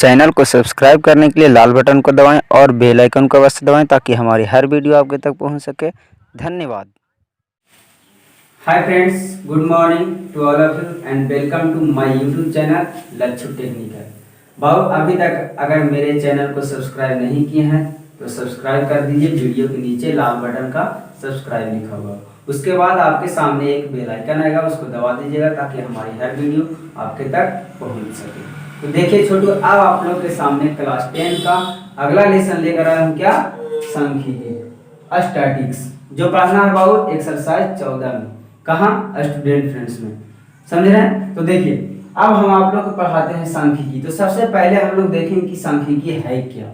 Channel को subscribe करने के लिए लाल बटन को दबाएं और बेल आइकन को अवश्य दबाएं ताकि हमारी हर वीडियो आपके तक पहुंच सके। धन्यवाद। Hi friends, good morning to all of you and welcome to my YouTube channel Lachhu technical. भाव अभी तक अगर मेरे चैनल को सब्सक्राइब नहीं किए हैं तो सब्सक्राइब कर दीजिए। वीडियो के नीचे लाल बटन का सब्सक्राइब लिखा हुआ, उसके बाद आपके सामने एक बेल आइकन आएगा, उसको दबा दीजिएगा ताकि हमारी हर वीडियो आपके तक पहुंच सके। तो देखिए छोटू, अब आप लोग के सामने क्लास 10 का अगला लेसन लेकर आया हूँ। क्या? सांख्यिकी, स्टैटिक्स, जो पढ़ना है बाबू एक्सरसाइज 14 में। कहाँ? स्टूडेंट फ्रेंड्स में। समझ रहे हैं? तो देखिए अब हम आप लोग को पढ़ाते हैं सांख्यिकी। तो सबसे पहले हम लोग देखेंगे कि सांख्यिकी है क्या।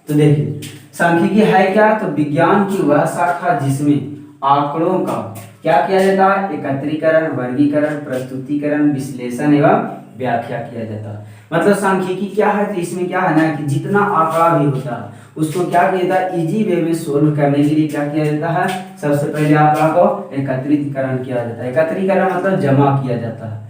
तो देखिए सांख्यिकी है क्या, तो विज्ञान की वह शाखा जिसमें आंकड़ों का क्या किया जाता है? एकत्रीकरण, वर्गीकरण, प्रस्तुतिकरण, विश्लेषण एवं व्याख्या किया जाता है। मतलब सांख्यिकी क्या है, तो इसमें क्या है ना कि जितना आंकड़ा भी होता है उसको क्या किया जाता है? इजी वे में सोल्व करने के लिए क्या किया जाता है? सबसे पहले आंकड़ा को एकत्रीकरण किया जाता है। एकत्रीकरण मतलब जमा किया जाता है।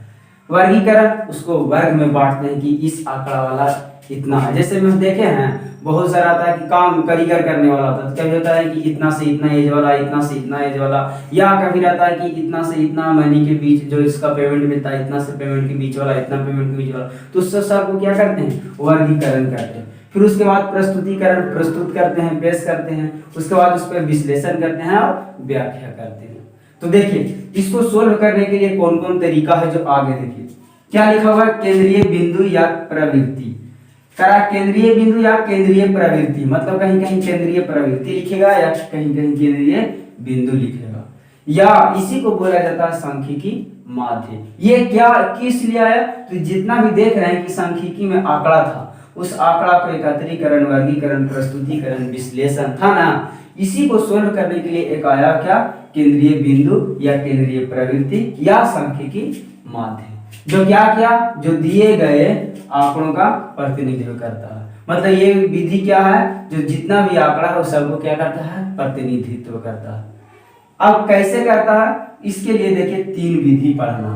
वर्गीकरण, उसको वर्ग में बांटते हैं कि इस आंकड़ा वाला इतना है। जैसे हम देखे हैं बहुत सारा आता है कि काम कारीगर करने वाला होता है, तो कभी होता है कि इतना से इतना एज वाला, इतना से इतना एज वाला, या कभी रहता है कि इतना से इतना मनी के बीच जो इसका पेमेंट मिलता है, इतना से पेमेंट के बीच वाला, इतना पेमेंट के बीच वाला। तो उस सब को क्या करते हैं? वर्गीकरण करते हैं। फिर उसके बाद प्रस्तुतिकरण, प्रस्तुत करते हैं, पेश करते हैं। उसके बाद उस पर विश्लेषण करते हैं और व्याख्या करते हैं। तो देखिए इसको सोल्व करने के लिए कौन कौन तरीका है, जो आगे देखिए क्या लिखा हुआ है? केंद्रीय बिंदु या प्रवृत्ति। करा केंद्रीय बिंदु या केंद्रीय प्रवृत्ति, मतलब कहीं कहीं केंद्रीय प्रवृत्ति लिखेगा या कहीं कहीं केंद्रीय बिंदु लिखेगा, या इसी को बोला जाता है सांख्यिकी माध्य। ये क्या किस लिए आया? तो जितना भी देख रहे हैं कि सांख्यिकी में आंकड़ा था, उस आंकड़ा को एकत्रीकरण, वर्गीकरण, प्रस्तुतिकरण, विश्लेषण था ना, इसी को सोल्व करने के लिए एक आया क्या? केंद्रीय बिंदु या केंद्रीय प्रवृत्ति या सांख्यिकी माध्य, जो क्या किया? जो दिए गए आंकड़ों का प्रतिनिधित्व करता है। मतलब ये विधि क्या है? जो जितना भी आंकड़ा है उस सबको क्या करता है? प्रतिनिधित्व करता है। अब कैसे करता है? इसके लिए देखिए 3 विधि पढ़ना,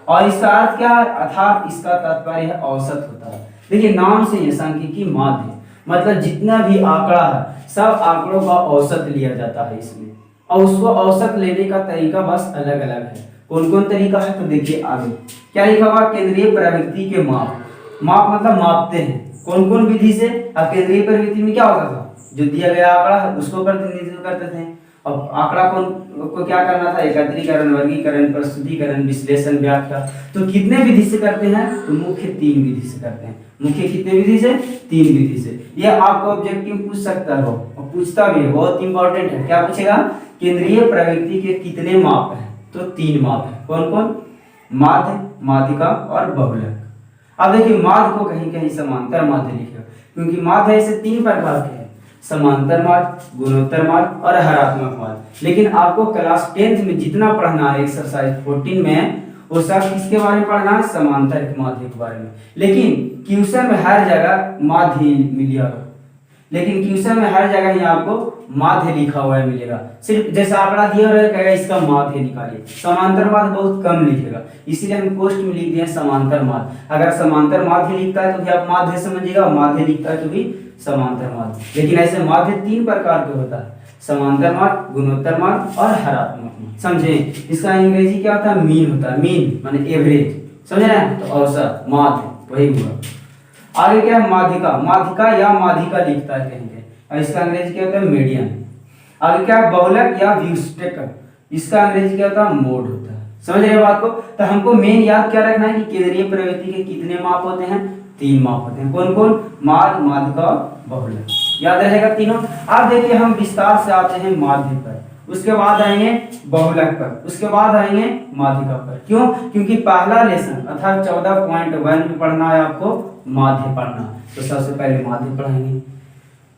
और इसका अर्थ क्या है? अर्थात इसका तात्पर्य है औसत होता है। देखिए नाम से ये सांख्यिकी माध्य, मतलब जितना भी आंकड़ा है सब आंकड़ों का औसत लिया जाता है इसमें, और उसको औसत लेने का तरीका बस अलग अलग है। कौन कौन तरीका है? तो देखिए आगे क्या लिखा हुआ? केंद्रीय प्रवृत्ति के माप। माप मतलब मापते हैं। कौन कौन विधि से? अब केंद्रीय प्रवृत्ति में क्या होता था? जो दिया गया आंकड़ा है उसको प्रतिनिधित्व करते थे। अब आंकड़ा को क्या करना था? एकत्रीकरण, वर्गीकरण, प्रस्तुतिकरण, विश्लेषण, व्याख्या। तो कितने विधि से करते हैं? तो मुख्य 3 विधि से करते हैं। मुख्य कितने विधि से? 3 विधि से। यह आपको ऑब्जेक्टिव पूछ सकता है और पूछता भी है, बहुत इंपॉर्टेंट है। क्या पूछेगा? केंद्रीय प्रवृत्ति के कितने माप है? तो 3 माप है। कौन कौन? माध्य, माध्यिका और बहुलक। अब देखिए माध्य को कहीं कहीं समांतर माध्य लिखेगा, क्योंकि माध्य ऐसे 3 प्रकार के हैं: समांतर माध्य, गुणोत्तर माध्य और हरात्मक माध्य। लेकिन आपको क्लास 10th में जितना पढ़ना है एक्सरसाइज 14 में, वो सब किसके बारे में पढ़ना है? समांतर माध्य के बारे में। लेकिन क्वेश्चन में हर जगह माध्य मिलेगा, लेकिन क्वेश्चन में हर जगह ही आपको माध्य लिखा हुआ मिलेगा। सिर्फ जैसा आंकड़ा दिया रहेगा इसका माध्य निकालिए। समांतर माध्य बहुत कम लिखेगा, इसीलिए हम पोस्ट में लिख दिए समांतर माध्य। अगर समांतर माध्य लिखता है तो भी आप माध्य समझिएगा, माध्य लिखता है तो भी समांतर माध्य। लेकिन ऐसे माध्य 3 प्रकार के होता है: समांतर माध्य, गुणोत्तर माध्य और हरात्मक माध्य। समझे? इसका अंग्रेजी क्या होता है? मीन होता है। मीन माने एवरेज, समझ रहे हैं? तो औसत, माध्य वही हुआ। आगे क्या है? माध्यिका। माध्यिका या माध्यिका लिखता है कहीं कहीं, और इसका अंग्रेजी क्या होता है? मीडियन। आगे क्या है? बहुलक या व्युत्क्रम, इसका अंग्रेजी क्या होता है? मोड होता है। समझ रहे बात को? तो हमको मेन याद क्या रखना है कि केंद्रीय प्रवृत्ति के कितने माप होते हैं? 3 माप होते हैं। कौन कौन? माध्य, माध्यिका और बहुलक। याद रहेगा तीनों। अब देखिए हम विस्तार से आते हैं माध्य पर, उसके बाद आएंगे बहुलक पर, उसके बाद आएंगे माध्यिका पर। क्यों? क्योंकि पहला लेसन अर्थात 14.1 में पढ़ना है आपको माध्य पढ़ना, तो सबसे पहले माध्य पढ़ाएंगे।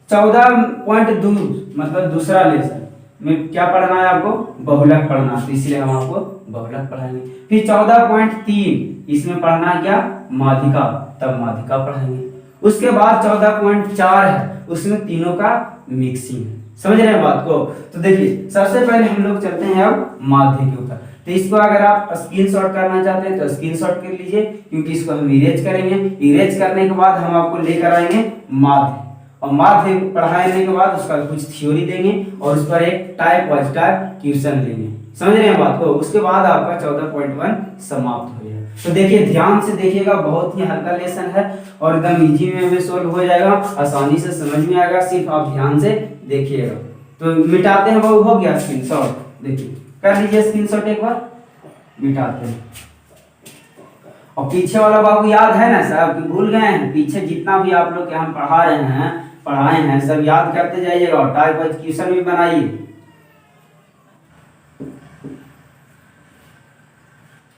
14.2 मतलब दूसरा लेसन में क्या पढ़ना है आपको? बहुलक पढ़ना, तो इसलिए हम आपको बहुलक पढ़ाएंगे। फिर 14.3 इसमें पढ़ना है क्या? माध्यिका, तब माध्यिका पढ़ाएंगे। उसके बाद 14.4 है, उसमें तीनों का मिक्सिंग है। समझ रहे हैं बात को? तो देखिए सबसे पहले हम लोग चलते हैं अब माध्य के ऊपर। तो इसको अगर आप स्क्रीनशॉट करना चाहते हैं तो स्क्रीनशॉट कर लीजिए, क्योंकि इसको हम इरेज करेंगे। इरेज करने के बाद हम आपको लेकर आएंगे माध्य, और माध्य पढ़ाने के बाद उसका कुछ थ्योरी देंगे और उस पर एक टाइप वाइज टाइप क्वेश्चन लेंगे। समझ रहे हैं बात को? उसके बाद आपका 14.1 समाप्त हो जाएगा। तो देखिए, ध्यान से देखिएगा, बहुत ही हल्का लेसन है और एकदम इजी में सोल्व हो जाएगा, आसानी से समझ में आएगा, सिर्फ आप ध्यान से देखिएगा। तो मिटाते हैं, वो हो गया स्क्रीनशॉट, देखिए कर लीजिए स्क्रीनशॉट एक बार, मिटाते हैं। और पीछे वाला बाबू याद है ना सब कि भूल गए हैं? पीछे जितना भी आप लोग के हम पढ़ाए हैं सब याद करते जाइएगा और टाइप वाइज क्वेश्चन भी बनाइए।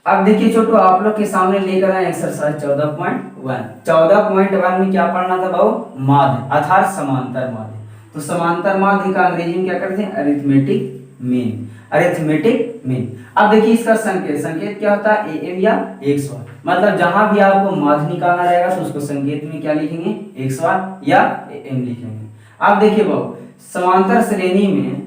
अब देखिए छोटू, आप लोग के सामने लेकर आए एक्सरसाइज 14.1। 14.1 में क्या पढ़ना था बाबू? माध्य अर्थात समांतर माध्य। तो समांतर माध्य का अंग्रेजी में क्या करते हैं? Arithmetic mean. Arithmetic mean. अब देखिए इसका संकेत क्या होता है? एम या एक्स बार। मतलब जहां भी आपको माध्य निकालना रहेगा तो उसको संकेत में क्या लिखेंगे? एक्स बार या एम लिखेंगे। अब देखिए बाबू, समांतर श्रेणी में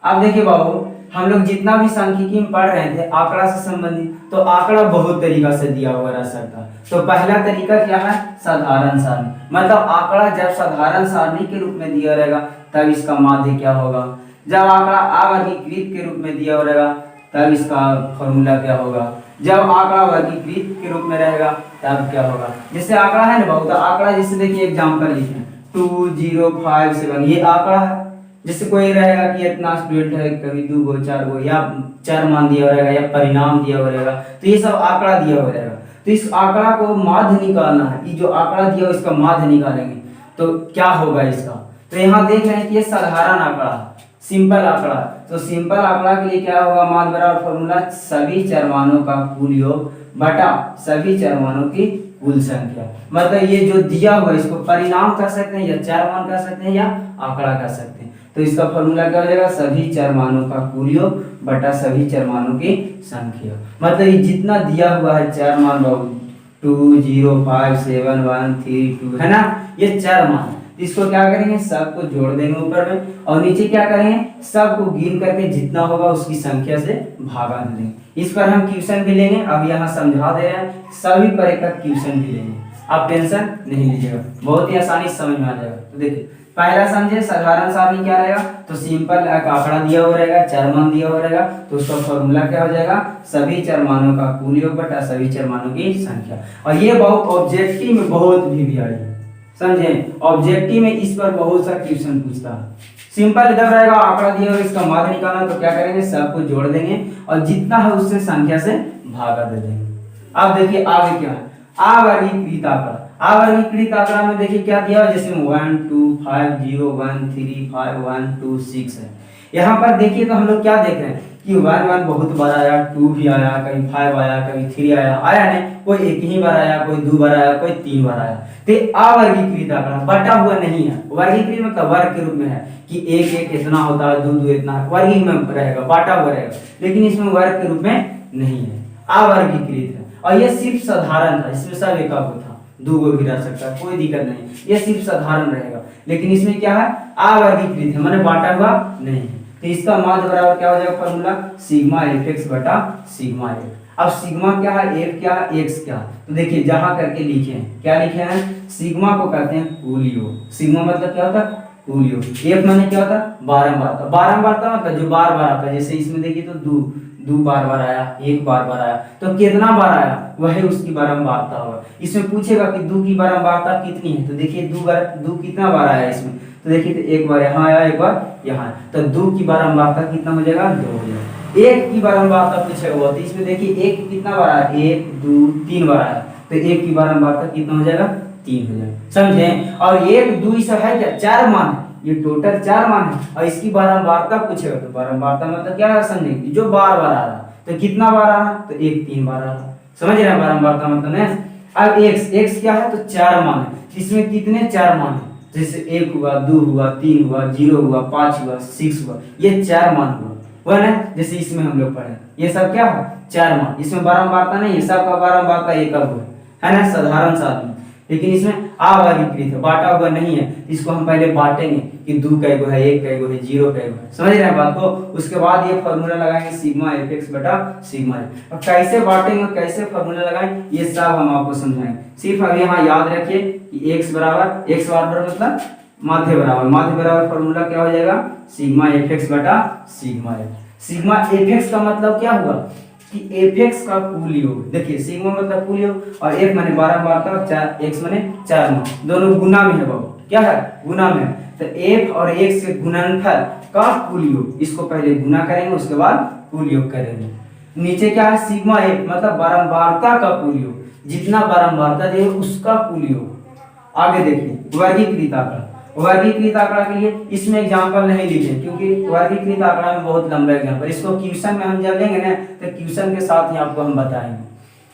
अब देखिए बाबू, हम लोग जितना भी सांख्यिकी में पढ़ रहे थे आंकड़ा से संबंधित, तो आंकड़ा बहुत तरीका से दिया हुआ रह सकता है। तो पहला तरीका क्या है? साधारण सारणी। मतलब आंकड़ा जब साधारण सारणी के रूप में दिया रहेगा तब इसका माध्य क्या होगा। जब आंकड़ा अवर्गीकृत के रूप में दिया रहेगा तब इसका फॉर्मूला क्या होगा। जब आंकड़ा वर्गीकृत के रूप में रहेगा तब क्या होगा। जैसे आंकड़ा है ना बहुत, आंकड़ा जैसे देखिए एग्जाम्पल लिखे 2057, ये आंकड़ा है। जैसे कोई रहेगा कि इतना स्टूडेंट है, कभी 2 गो 4 गो या 4 मान दिया रहेगा या परिणाम दिया हुआ रहेगा, तो ये सब आंकड़ा दिया हुआ रहेगा। तो इस आंकड़ा को माध्य निकालना है, ये जो आंकड़ा दिया इसका माध्य निकालेंगे तो क्या होगा इसका। तो यहाँ देख रहे हैं कि ये साधारण आंकड़ा, सिंपल आंकड़ा। तो सिंपल आंकड़ा के लिए क्या होगा? माध्य बराबर फॉर्मूला सभी चरमानों का कुल योग बटा सभी चरमानों की कुल संख्या। मतलब ये जो दिया हुआ इसको परिणाम कह सकते हैं या चार मान कह सकते हैं या आंकड़ा कह सकते हैं। तो इसका फॉर्मूला क्या हो जाएगा? सभी चरमानों का कुल योग बटा सभी चरमानों की संख्या। मतलब ये जितना दिया हुआ है चार मान बाबू 2 0 5 7 1 3 2 है ना, ये चार मान। इसको क्या करेंगे? सबको जोड़ देंगे ऊपर में और नीचे क्या करेंगे? सबको गिन करके जितना होगा उसकी संख्या से भागा देंगे। इस पर हम क्वेश्चन भी लेंगे, अब यहाँ समझा दे रहे हैं, सभी पर एक क्वेश्चन भी लेंगे, आप टेंशन नहीं लीजिएगा, बहुत ही आसानी से समझ में आ जाएगा। तो देखिए पहला समझे, साधारण सारणी क्या रहेगा? तो सिंपल आंकड़ा दिया हुआ रहेगा, चार मान दिया हुआ रहेगा, तो उसका फॉर्मूला क्या हो जाएगा? सभी चरमानों का कुल योग बटा सभी चरमानों की संख्या। और ये बहुत ऑब्जेक्टिव में बहुत भी आई है, समझे? ऑब्जेक्टिव में इस पर बहुत सा क्वेश्चन पूछता है। सिंपल इधर रहेगा, आंकड़ा दिया हुआ इसका माध्य निकालना, तो क्या करेंगे? सबको जोड़ देंगे और जितना है उससे संख्या से भागा दे देंगे। अब देखिए आगे क्या है? अवर्गीकृत आंकड़ा। अवर्गीकृत आंकड़ा में देखिए क्या दिया है? जैसे 1 2 5 0 1 3 5 1 2 6 है। यहाँ पर देखिए तो हम लोग क्या देख रहे हैं कि 1 1 बहुत बार आया, 2 भी आया, कभी 5 आया, कभी 3 आया नहीं, कोई एक ही बार आया, कोई 2 बार आया, कोई 3 बार आया। तो अवर्गीकृत आंकड़ा बटा हुआ नहीं है। वर्गीकृत मतलब वर्ग के रूप में है कि 1 1 इतना होता है, 2 2 इतना, वर्गीकृत में रहेगा, बांटा हुआ रहेगा, लेकिन इसमें वर्ग के रूप में नहीं है, अवर्गीकृत है। और ये सिर्फ साधारण था, इसमें सब एक था, 2 गो भी रह सकता है, कोई दिक्कत नहीं, ये सिर्फ साधारण रहेगा। लेकिन इसमें क्या है? अवर्गीकृत है, माने बांटा हुआ नहीं है। तो इसका माध्य बराबर क्या हो जाएगा? फॉर्मूला सिग्मा fx बटा सिग्मा f। अब सिग्मा क्या है, f क्या है, x क्या है? तो देखिए जहां करके लिखे हैं, क्या लिखे हैं? सिग्मा को कहते हैं कुल योग। सिग्मा मतलब क्या होता है? कुल योग। f माने क्या होता है? बारंबारता। बारंबारता मतलब जो बार बार आता है, जैसे इसमें देखिए तो 2 बार बार आया, 1 बार बार आया, तो कितना बार आया वही उसकी बारंबारता होगा। इसमें पूछेगा कि 2 की बारंबारता कितनी है, तो देखिए 2 कितना बार आया इसमें, तो देखिए तो 1 बार यहाँ आया, 1 बार यहाँ, तो 2 की बारंबारता कितना हो जाएगा? 2 हो जाएगा। 1 की बारंबारता पूछेगा वो, तो इसमें देखिए 1 कितना बार आया? 1 2 3 बार आया, तो 1 की बारंबारता कितना हो जाएगा? 3 हो जाएगा, समझे? और 1 2 सब है क्या? 4 मान, ये टोटल 4 मान है और इसकी बारंबारता पूछेगा, तो बारंबारता मतलब क्या है समझेंगे? जो बार बार आ रहा, तो कितना बार आ रहा? तो 1 3 बार आ रहा, समझ रहे हैं? बारंबारता मतलब है। अब x क्या है? तो 4 मान है, इसमें कितने 4 मान है? जैसे 1 हुआ, 2 हुआ, 3 हुआ, 0 हुआ, 5 हुआ, 6 हुआ, ये 4 मान हुआ ना। जैसे इसमें हम लोग पढ़े, ये सब क्या है? 4 मान, इसमें बारंबारता नहीं है, सबका बारंबारता एक अब है ना, साधारण सारणी। लेकिन इसमें अवर्गीकृत है, बांटा हुआ नहीं है। इसको हम पहले बांटेंगे कि 2 कैगो है, 1 कैगो है, 0 कैगो है, समझ रहे हैं बात को। उसके बाद ये फॉर्मूला लगाएंगे सिग्मा एफ बटा सिग्मा एफ। अब कैसे बांटेंगे, कैसे फॉर्मूला लगाएंगे, ये सब हम आपको समझाएंगे। सिर्फ अब यहाँ याद रखिए कि x बराबर मतलब माध्य बराबर फॉर्मूला क्या हो जाएगा, सिग्मा एफ बटा सिग्मा एफ। सिग्मा एफ का मतलब क्या हुआ कि एफ का कुल योग, देखिए सिग्मा मतलब कुल योग और एफ माने बारंबारता और 4 x माने 4 मान, दोनों गुना में है बाबू, क्या है गुना में। तो एफ और x के गुणनफल का कुल योग, इसको पहले गुना करेंगे उसके बाद कुल योग करेंगे। नीचे क्या है, सिग्मा एफ मतलब बारंबारता का कुल योग, जितना बारंबारता दे उसका कुल योग। आगे देखिए वर्गीकृत आंकड़ा, वर्गीकृत आंकड़ा के लिए इसमें एग्जांपल नहीं लिखे क्योंकि वर्गीकृत आंकड़ा में बहुत लंबा एग्जांपल, इसको क्वेश्चन में हम जब लेंगे ना तो क्वेश्चन के साथ ही आपको हम बताएंगे।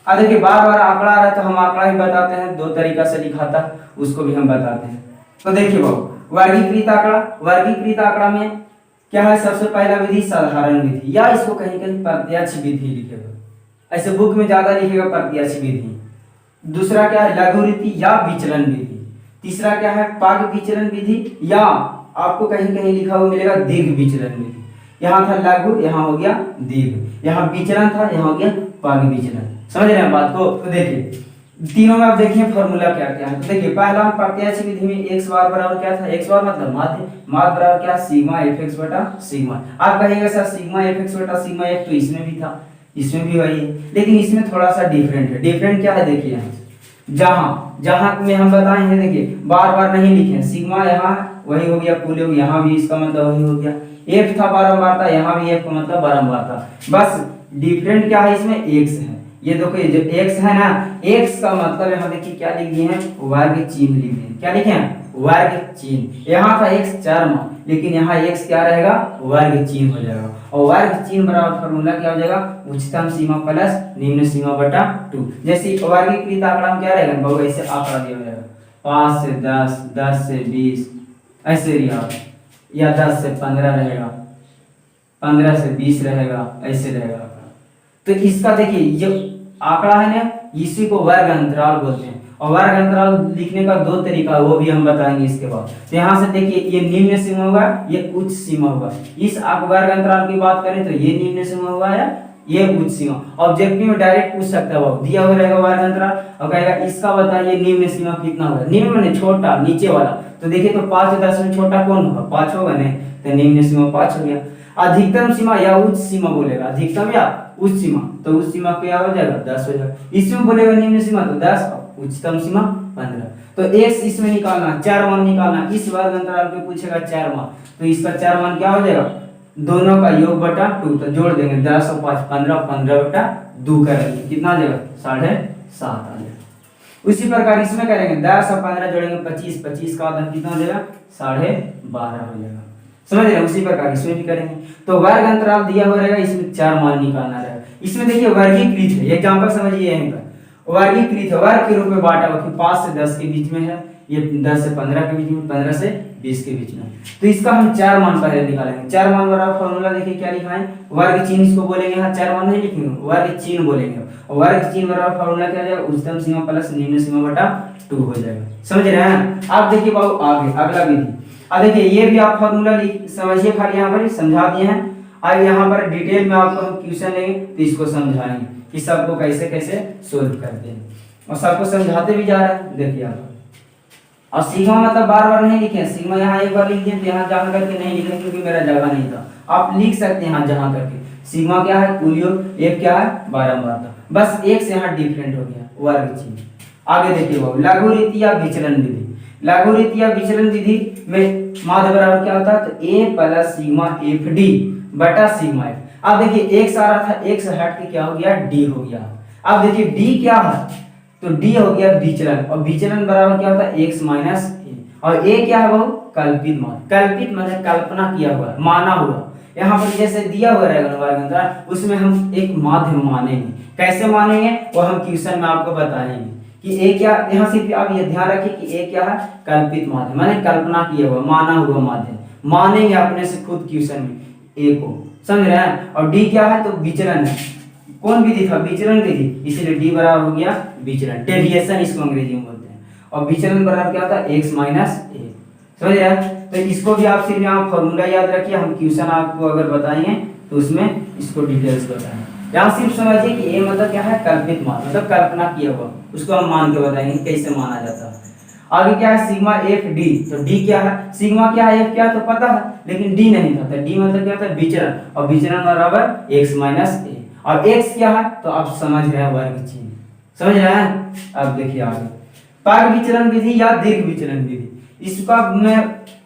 अब देखिए बार बार आंकड़ा आ रहा है तो हम आंकड़ा ही बताते हैं, 2 तरीका से लिखा था उसको भी हम बताते हैं। तो देखिए बाबू वर्गीकृत आंकड़ा में क्या है, सबसे पहला विधि साधारण विधि या इसको कहीं कहीं प्रत्यक्ष विधि लिखेगा, ऐसे बुक में ज्यादा लिखेगा प्रत्यक्ष विधि। दूसरा क्या है, लघु रीति या विचलन विधि। तीसरा क्या है, पाग विचलन विधि या आपको कहीं कहीं लिखा हुआ मिलेगा दीर्घ विचलन विधि। यहाँ था लघु, यहाँ हो गया दीर्घ, यहाँ विचलन था, यहाँ हो गया पाग विचलन। समझ रहे हैं बात को। तो देखिए तीनों में आप देखिए फॉर्मूला क्या क्या है। तो देखिए पहला प्रत्यक्ष विधि में x बार बराबर क्या था, x बार मतलब माध्य बराबर क्या, सिग्मा एफ बटा सिग्मा। आप कहिएगा सर सिग्मा एफ बटा सिग्मा एफ तो इसमें भी था, इसमें भी वही है, लेकिन इसमें थोड़ा सा डिफरेंट है। डिफरेंट क्या है देखिए, यहाँ जहां में हम बताएंगे, देखिए बार बार नहीं लिखे, सिग्मा यहाँ वही हो गया कुल योग, यहाँ भी इसका मतलब वही हो गया। एफ था बारंबारता, यहाँ भी एफ का मतलब बारंबारता, बस डिफरेंट क्या है इसमें एक्स है। ये देखो ये जो एक्स है ना, एक्स का मतलब यहाँ देखिए क्या लिख दिए हैं, वर्ग चिन्ह लिख दिए। क्या लिखे हैं, वर्ग चिन्ह। यहाँ था एक्स 4 मान, लेकिन यहाँ एक्स क्या रहेगा, वर्ग चिन्ह हो जाएगा। और वर्ग चिन्ह बराबर फॉर्मूला क्या हो जाएगा, उच्चतम सीमा प्लस निम्न सीमा बटा 2। जैसे वर्गीकृत आंकड़ा में क्या रहेगा बाबू, ऐसे आंकड़ा दिया जाएगा 5 से 10, 10 से 20 ऐसे रहेगा, या 10 से 15 रहेगा, 15 से 20 रहेगा, ऐसे रहेगा। तो इसका देखिए ये आंकड़ा है ना, इसी को वर्ग अंतराल बोलते हैं। और वर्ग अंतराल लिखने का 2 तरीका, वो भी हम बताएंगे इसके बाद। तो यहाँ से देखिए ये निम्न सीमा होगा, ये उच्च सीमा होगा। इस वर्ग अंतराल की बात करें तो ये निम्न सीमा होगा या ये उच्च सीमा। ऑब्जेक्टिव में डायरेक्ट पूछ सकता है वो, दिया हुआ रहेगा वर्ग अंतराल और कहेगा इसका बताइए निम्न सीमा कितना होगा। निम्न में छोटा नीचे वाला, तो देखिए तो 5 10 में छोटा कौन होगा, 5 होगा नहीं, तो निम्न सीमा 5 हो गया। अधिकतम सीमा या उच्च सीमा बोलेगा, अधिकतम या उच्च सीमा, तो उच्च सीमा क्या हो जाएगा 10 हो जाएगा। इसमें बोलेगा निम्न सीमा तो 10, उच्चतम सीमा 15। तो x इसमें निकालना, 4 मान निकालना, इस वर्ग अंतराल पे पूछेगा 4 मान, तो इसका 4 मान क्या हो जाएगा, दोनों का योग बटा 2, तो जोड़ देंगे 10 और 5 15, 15 बटा 2 करेंगे कितना आ जाएगा 7.5 आ जाएगा। उसी प्रकार इसमें करेंगे 10 और 15 जोड़ेंगे 25, 25 का आधा कितना हो जाएगा 12.5 हो जाएगा। समझ रहे हैं, उसी प्रकार इसमें भी करेंगे। तो वर्ग अंतराल दिया हुआ रहेगा, इसमें 4 मान निकालना रहेगा। इसमें देखिए वर्गीकृत है, एग्जांपल समझिए यहीं पर वर्गीकृत है, वर्ग के रूप में बांटा हुआ कि 5 से 10 के बीच में है, ये 10 से 15 के बीच में, 15 से 20 के बीच में। तो इसका हम 4 मान पहले निकालेंगे। 4 मान बराबर फॉर्मूला देखिए क्या लिखा है, वर्ग चिन्ह इसको बोलेंगे, यहाँ 4 मान नहीं लिखेंगे, वर्ग चिन्ह बोलेंगे। वर्ग चिन्ह बराबर फॉर्मूला क्या जाएगा, उच्चतम सीमा प्लस निम्न सीमा बटा 2 हो जाएगा। समझ रहे हैं। आप देखिए बाबू आगे अगला विधि, अब देखिए ये भी आप फॉर्मूला समझिए, खाली यहाँ पर समझा दिए हैं। अब यहाँ पर डिटेल में आपको हम क्वेश्चन लेंगे तो इसको समझाएंगे कि सबको कैसे कैसे सोल्व करते हैं, और सबको समझाते भी जा रहे हैं। देखिए आप, और सिग्मा मतलब बार बार नहीं लिखे, सिग्मा यहाँ एक बार लिख दिए तो यहाँ जहाँ करके नहीं लिखे क्योंकि मेरा जगह नहीं था। आप लिख सकते हैं यहाँ जहाँ करके। सिग्मा क्या है, कुल योग, एफ क्या है बारंबारता, बस एक से यहाँ डिफरेंट हो गया वर्ग चिन्ह। आगे देखिए बाबू लघु रीति या विचलन विधि। लघु रीति या विचलन विधि में माध्य बराबर क्या होता है, तो a plus sigma F D बटा सिग्मा एफ। अब देखिए x आ रहा था, x हट के क्या हो गया d हो गया। अब देखिए d क्या है, तो d हो गया विचलन, और विचलन बराबर क्या होता है x माइनस a, और a क्या है वो कल्पित मान। कल्पित मतलब कल्पना किया हुआ, माना हुआ। यहाँ पर जैसे दिया हुआ रहेगा वर्ग अंतराल, उसमें हम एक माध्य मानेंगे। कैसे मानेंगे वो हम क्वेश्चन में आपको बताएंगे कि ए क्या, यहाँ सिर्फ आप ये ध्यान रखिए कि ए क्या है कल्पित माध्य, माने कल्पना किया हुआ माना हुआ माध्य। मानेंगे अपने से खुद क्वेश्चन में ए को, समझ रहे हैं। और डी क्या है, तो विचलन है। कौन विधि था, विचलन विधि, इसीलिए डी बराबर हो गया विचलन, डेविएशन इसको अंग्रेजी में बोलते हैं। और विचलन बराबर क्या होता है x माइनस ए। समझ रहे हैं? तो इसको भी आप सिर्फ यहाँ फॉर्मूला याद रखिए, हम क्वेश्चन आपको अगर बताएंगे तो उसमें इसको डिटेल्स बताएंगे। यहाँ सिर्फ समझिए कि ए मतलब क्या है, कल्पित मान, मतलब कल्पना किया हुआ, उसको हम मान के बताएंगे कैसे माना जाता है। आगे क्या है, सिग्मा एफ डी। तो डी क्या है, सिग्मा क्या है, एफ क्या है तो पता है, लेकिन डी नहीं था। तो डी मतलब क्या होता है, विचरण, और विचरण बराबर एक्स माइनस ए। और एक्स क्या है तो आप समझ रहे हैं, वर्ग चिन्ह, समझ रहे हैं। अब देखिए आगे, पाग विचलन विधि या दीर्घ विचलन विधि, इसका में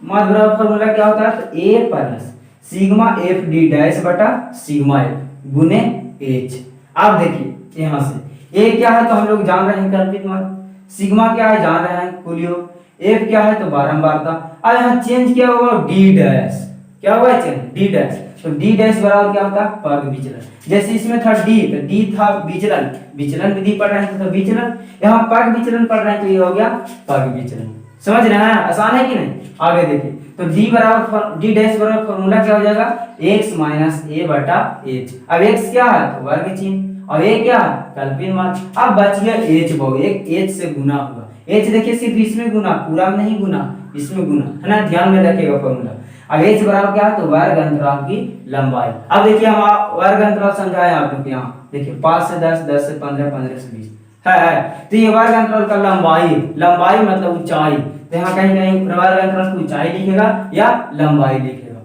माध्य बराबर फॉर्मूला क्या होता है, तो a plus sigma F D dash बटा सिग्मा एफ गुने एच। आप देखिए यहाँ से ए क्या है तो हम लोग जान रहे हैं कल्पित मान, सिग्मा क्या है जान रहे हैं कुल योग, एफ क्या है तो बारंबारता। अब यहाँ चेंज किया हुआ डी डैश, क्या हुआ है चेंज, डी डैश। तो डी डैश बराबर क्या होता है, पग विचलन। जैसे इसमें था डी, तो डी था विचलन, विचलन विधि पढ़ रहे हैं तो विचलन, यहाँ पग विचलन पढ़ रहे हैं तो ये हो गया पग विचलन। समझ रहे हैं, आसान है कि नहीं। आगे देखिए, तो डी बराबर डी डैश बराबर फॉर्मूला क्या हो जाएगा, x माइनस ए बटा एच। अब x क्या है तो वर्ग चिन्ह, और a क्या है कल्पित मान। अब बच गया h बहु, एक h से गुना हुआ, h देखिए सिर्फ इसमें गुना, पूरा में नहीं गुना, इसमें गुना है ना, ध्यान में रखिएगा फॉर्मूला। अब h बराबर क्या है तो वर्ग अंतराल की लंबाई। अब देखिए हम वर्ग अंतराल समझाए आप लोग, यहाँ देखिए 5 से 10, 10 से 15, 15 से 20 है। तो ये वर्ग अंतराल का लंबाई, लंबाई मतलब ऊंचाई, तो यहाँ कहीं कहीं वर्ग अंतराल की ऊंचाई लिखेगा या लंबाई लिखेगा।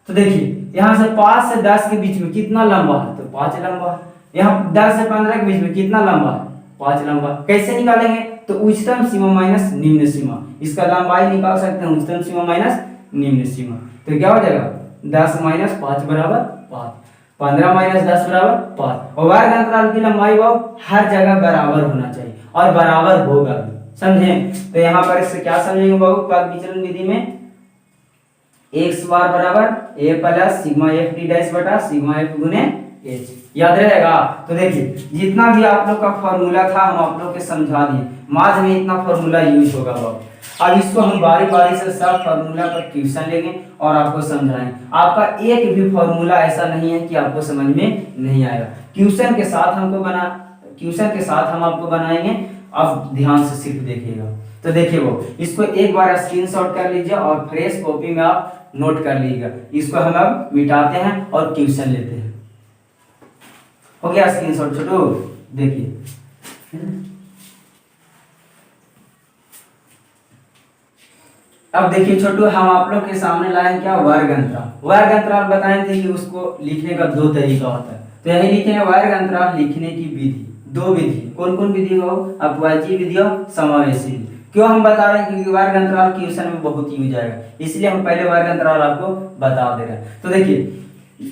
तो देखिए यहाँ से 5 से 10 के बीच में कितना लंबा है तो 5 लंबा है, यहाँ 10 से 15 के बीच में कितना लंबा है 5 लंबा। कैसे निकालेंगे तो उच्चतम सीमा माइनस निम्न सीमा, इसका लंबाई निकाल सकते हैं, उच्चतम सीमा माइनस निम्न सीमा। तो क्या हो जाएगा 10 माइनस 5 बराबर 5, 15 माइनस 10 बराबर 5। और वर्ग अंतराल की लंबाई वो हर जगह बराबर होना चाहिए और बराबर होगा भी, समझे। तो यहाँ पर इससे क्या समझेंगे बाबू, पग विचलन विधि में x बार बराबर a plus sigma F D dash बटा सिग्मा एफ गुने h, याद रहेगा। तो देखिए जितना भी आप लोग का फॉर्मूला था हम आप लोग के समझा दिए, माध्य में इतना फॉर्मूला यूज होगा बाबू। अब इसको हम बारी बारी से सब फॉर्मूला पर ट्यूशन लेंगे और आपको समझाएंगे। आपका एक भी फॉर्मूला ऐसा नहीं है कि आपको समझ में नहीं आएगा, ट्यूशन के साथ ट्यूशन के साथ हम आपको बनाएंगे। अब ध्यान से सिर्फ देखिएगा। तो देखिए वो इसको एक बार स्क्रीनशॉट कर लीजिए और फ्रेश कॉपी में आप नोट कर लीजिएगा। इसको हम अब मिटाते हैं और ट्यूशन लेते हैं। हो गया स्क्रीनशॉट छोटू, देखिए। अब देखिए छोटू, हम आप लोग के सामने लाए क्या, वर्ग अंतराल। वर्ग अंतराल बताए थे कि उसको लिखने का 2 तरीका होता है, तो यही लिखे हैं वर्ग अंतराल लिखने की विधि। 2 विधि, कौन कौन विधि हो, अपवायची विधि और समावेशी विधि। क्यों हम बता रहे हैं, क्योंकि वर्ग अंतराल क्वेश्चन में बहुत यूज आएगा, इसलिए हम पहले वर्ग अंतराल आपको बता दे रहे हैं। तो देखिए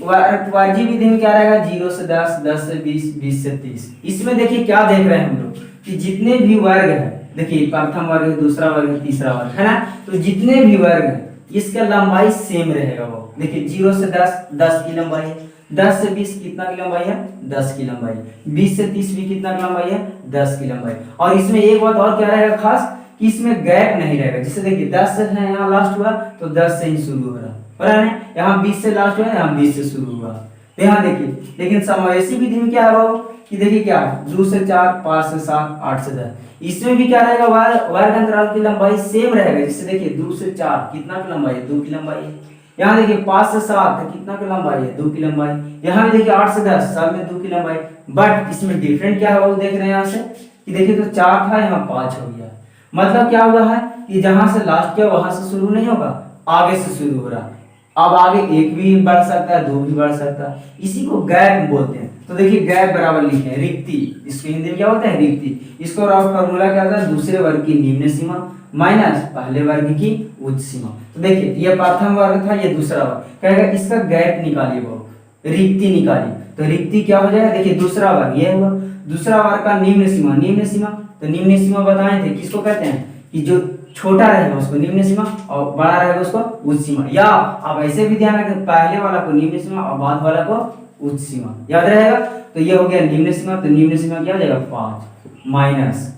अपवायची विधि में क्या रहेगा, 0 से 10, 10 से 20, 20 से 30। इसमें देखिए क्या देख रहे हैं हम लोग कि जितने भी वर्ग है, देखिए प्रथम वर्ग, दूसरा वर्ग, तीसरा वर्ग है ना, तो जितने भी वर्ग है इसका लंबाई सेम रहेगा। वो देखिए 0 से 10, 10 की लंबाई है, 10 से 20 कितना की लंबाई है, 10 की लंबाई, 20 से 30 भी कितना की लंबाई है, 10 की लंबाई। और इसमें एक बात और क्या रहेगा खास, कि इसमें गैप नहीं रहेगा। जैसे देखिए 10 से है यहाँ लास्ट हुआ तो 10 से ही शुरू हो रहा है, यहाँ 20 से लास्ट हुआ, यहाँ 20 से शुरू हुआ। तो यहाँ देखिए, लेकिन समावेशी विधि में क्या है कि देखिए क्या 2 से 4, 5 से 7, 8 से 10। इसमें भी क्या रहेगा, वर्ग अंतराल की लंबाई सेम रहेगा। जैसे देखिए 2 से 4 कितना की लंबाई है, 2 की लंबाई है। यहाँ देखिए 5 से 7 कितना की लंबाई है, 2 की लंबाई। यहाँ भी देखिए 8 से 10 सब में 2 की लंबाई। बट इसमें डिफरेंट क्या है वो देख रहे हैं यहाँ से, कि देखिए तो 4 था, यहाँ 5 हो गया। मतलब क्या हुआ है कि जहां से लास्ट किया वहां से शुरू नहीं होगा, आगे से शुरू हो रहा है। अब आगे 1 भी बढ़ सकता है, 2 भी बढ़ सकता है, इसी को गैप बोलते हैं। तो देखिए गैप बराबर लिखे हैं रिक्ति, इसको हिंदी में क्या होता है, रिक्ति। इसको फॉर्मूला क्या होता है, दूसरे वर्ग की निम्न सीमा माइनस पहले वर्ग की उच्च सीमा। तो देखिए ये प्रथम वर्ग था, ये दूसरा वर्ग, कहेगा इसका गैप निकालिए, वो रिक्ति निकालिए। तो रिक्ति क्या हो जाएगा, देखिए दूसरा वर्ग ये हुआ, दूसरा वर्ग का निम्न सीमा, निम्न सीमा तो निम्न सीमा बताए थे किसको कहते हैं, कि जो छोटा रहेगा उसको निम्न सीमा और बड़ा रहेगा उसको उच्च सीमा। या आप ऐसे भी ध्यान रखें, पहले वाला को निम्न सीमा और बाद वाला को उच्च सीमा, याद रहेगा। तो ये हो गया निम्न सीमा, तो निम्न सीमा क्या हो जाएगा 5 माइनस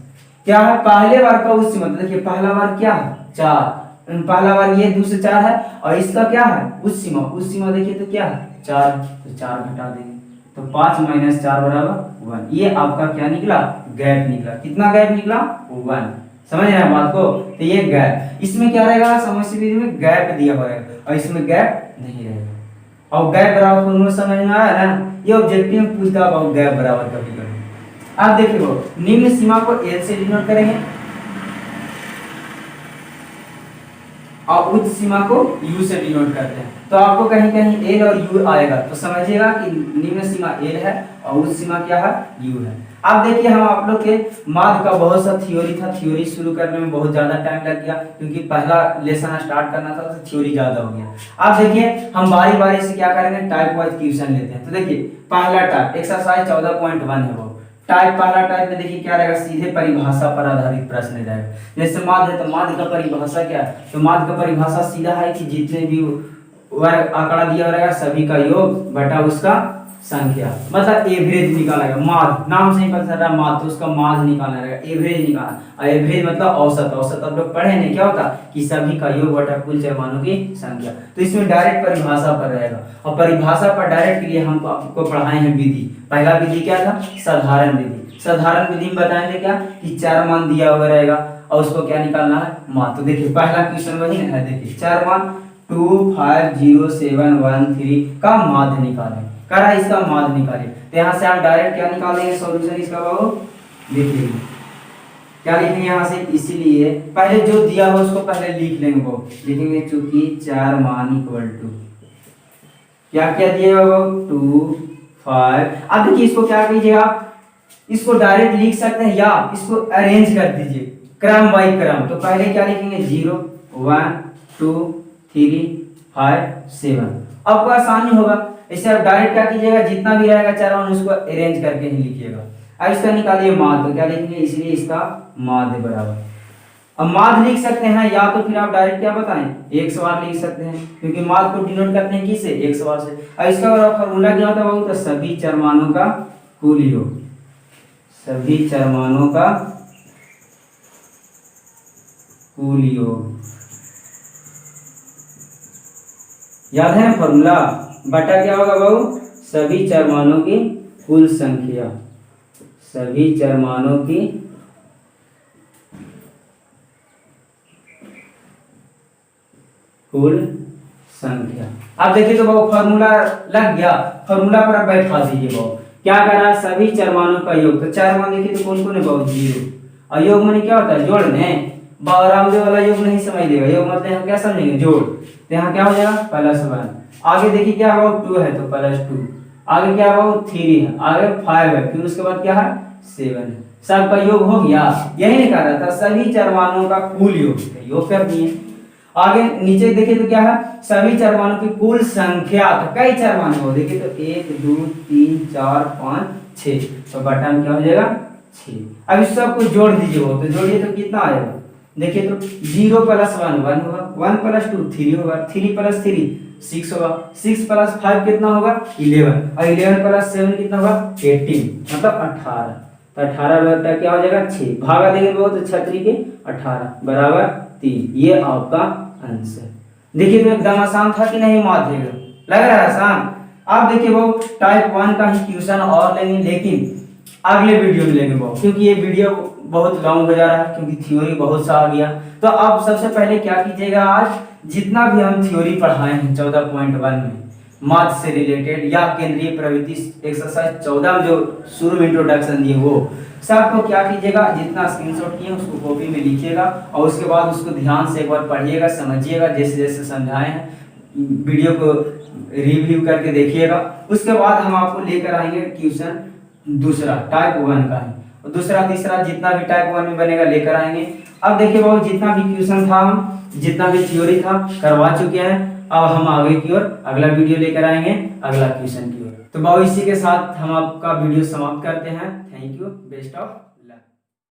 क्या है, पहले वर्ग का उच्च सीमा। तो देखिए पहला वर्ग क्या है 4, पहला वर्ग ये 2 से 4 है, और इसका क्या है उच्च सीमा, उच्च सीमा देखिए तो क्या है 4, तो 4 घटा देंगे तो 5 माइनस 4 बराबर 1। ये आपका क्या निकला, गैप निकला। कितना गैप निकला 1। समझ रहे हैं बात को। तो ये गैप, इसमें क्या रहेगा, समस्या विधि में गैप दिया हुआ है और इसमें गैप नहीं रहेगा। और गैप बराबर फॉर्मूला समझ में आया ना, ये ऑब्जेक्टिव में पूछता है गैप बराबर कभी कभी। अब देखिए वो निम्न सीमा को एल से डिनोट करेंगे और उच्च सीमा को यू से डिनोट करते हैं। तो आपको कहीं कहीं एल और यू आएगा तो समझिएगा कि निम्न सीमा एल है और उच्च सीमा क्या है, यू है। अब देखिए हम आप लोग के माध्य का बहुत सा थ्योरी था, थ्योरी शुरू करने में बहुत ज्यादा टाइम लग गया क्योंकि पहला लेसन स्टार्ट करना था तो थ्योरी ज्यादा हो गया। अब देखिए हम बारी बारी से क्या करेंगे, टाइप वाइज क्वेश्चन लेते हैं। तो देखिए पहला टाइप एक्सरसाइज 14.1 है वो टाइप। पहला टाइप में देखिए क्या रहेगा, सीधे परिभाषा पर आधारित प्रश्न रहेगा। जैसे माध्य है तो माध्य का परिभाषा क्या है, तो माध्य का परिभाषा सीधा है कि जितने भी वर्ग आंकड़ा दिया रहेगा सभी का योग बटा उसका संख्या, मतलब एवरेज निकालेगा। माध्य नाम से ही पता चल रहा है माध्य, तो उसका माध्य निकालना रहेगा, एवरेज निकालना। और एवरेज मतलब औसत, औसत आप लोग पढ़े नहीं, क्या होता कि सभी का योग बटा कुल चर मानों की संख्या। तो इसमें डायरेक्ट परिभाषा पर रहेगा और परिभाषा पर डायरेक्ट के लिए हम आपको पढ़ाए हैं विधि। पहला विधि क्या था, साधारण विधि। साधारण विधि में बताएंगे क्या कि चार मान दिया हुआ रहेगा और उसको क्या निकालना है, माध्य। तो देखिए पहला क्वेश्चन वही है, देखिए चार मान 2 5 0 7 1 3 का माध्य निकालें, करा इसका माध्य निकालें। तो यहाँ से आप डायरेक्ट क्या निकालेंगे सॉल्यूशन इसका, बाबू देखिए क्या लिखेंगे यहाँ से, इसीलिए पहले जो दिया हो उसको पहले लिख लेंगे, वो लिखेंगे चूंकि चार मान इक्वल टू क्या क्या दिया होगा 2 5। अब देखिए इसको क्या कीजिए, आप इसको डायरेक्ट लिख सकते हैं या इसको अरेंज कर दीजिए क्रम बाई क्रम। तो पहले क्या लिखेंगे 0 1 2 3 5 7, आपको आसानी होगा। इससे आप डायरेक्ट क्या कीजिएगा, जितना भी रहेगा चार मान उसको अरेंज करके ही लिखिएगा। अब इसका निकालिए माध्य, तो क्या लिखेंगे, इसलिए इसका माध्य बराबर। अब माध्य लिख सकते हैं या तो फिर आप डायरेक्ट क्या बताएं, एक सवाल लिख सकते हैं क्योंकि माध्य को डिनोट करते हैं किससे, एक सवाल से। अब इसका फॉर्मूला क्या होता है बाबू, तो सभी चर मानों का कुल योग, सभी चर मानों का कुल योग, याद है ना फॉर्मूला, बटा क्या होगा बाबू, सभी चर मानों की कुल संख्या, सभी चर मानों की कुल संख्या। अब देखिए तो बाबू फॉर्मूला लग गया, फॉर्मूला पर आप बैठा दीजिए बाबू। क्या करा, सभी चर मानों का योग, तो चार मान देखिए तो कौन कौन है बाबू, 0। और योग माने क्या होता है, जोड़ने। रामदेव वाला योग नहीं समझ लेगा, योग मतलब हम क्या समझेंगे, जोड़। तो यहाँ क्या हो जाएगा +1। आगे देखिए क्या होगा 2 है तो +2, आगे क्या होगा 3 है, आगे 5 है, फिर उसके बाद क्या है 7 है। सबका योग हो गया, यही नहीं कह रहा था, सभी चर मानों का कुल योग कर दिए। आगे नीचे देखिए तो क्या है, सभी चर मानों की कुल संख्या, तो कई चर मान हो, देखिए तो 1 2 3 4 5 6, तो बटा में क्या हो जाएगा 6। अब इस सबको जोड़ दीजिए, वो तो जोड़िए तो कितना आएगा, देखिए तो 0 + 1 1 होगा, 1 + 2 3 होगा, 3 + 3 6 होगा, 6 + 5 कितना होगा 11, और 11 + 7 कितना होगा 18, मतलब 18। तो 18 बटा क्या हो जाएगा 6, भागा देंगे बहुत 36 के 18 बराबर 3। ये आपका आंसर। देखिए तो एकदम आसान था कि नहीं, माध्य लग रहा है आसान। आप देखिए वो टाइप 1 का ही क्वेश्चन और लेंगे, लेकिन अगले वीडियो में लेंगे वो, क्योंकि ये वीडियो बहुत लॉन्ग हो जा रहा है क्योंकि थ्योरी बहुत सा आ गया। तो आप सबसे पहले क्या कीजिएगा, आज जितना भी हम थ्योरी पढ़ाए हैं 14.1 में माध्य से रिलेटेड या केंद्रीय प्रवृत्ति एक्सरसाइज 14 में जो शुरू में इंट्रोडक्शन दिए, वो सबको क्या कीजिएगा, जितना स्क्रीनशॉट किए उसको कॉपी में लिखिएगा और उसके बाद उसको ध्यान से एक बार पढ़िएगा, समझिएगा, जैसे जैसे समझाए हैं वीडियो को रिव्यू करके देखिएगा। उसके बाद हम आपको लेकर आएंगे क्वेश्चन दूसरा टाइप 1 का है, और दूसरा तीसरा जितना भी टाइप 1 में बनेगा लेकर आएंगे। अब देखिए बाबू जितना भी क्वेश्चन था, जितना भी थ्योरी था करवा चुके हैं। अब हम आगे की ओर अगला वीडियो लेकर आएंगे, अगला क्वेश्चन की ओर। तो बाबू इसी के साथ हम आपका वीडियो समाप्त करते हैं। Thank you, best of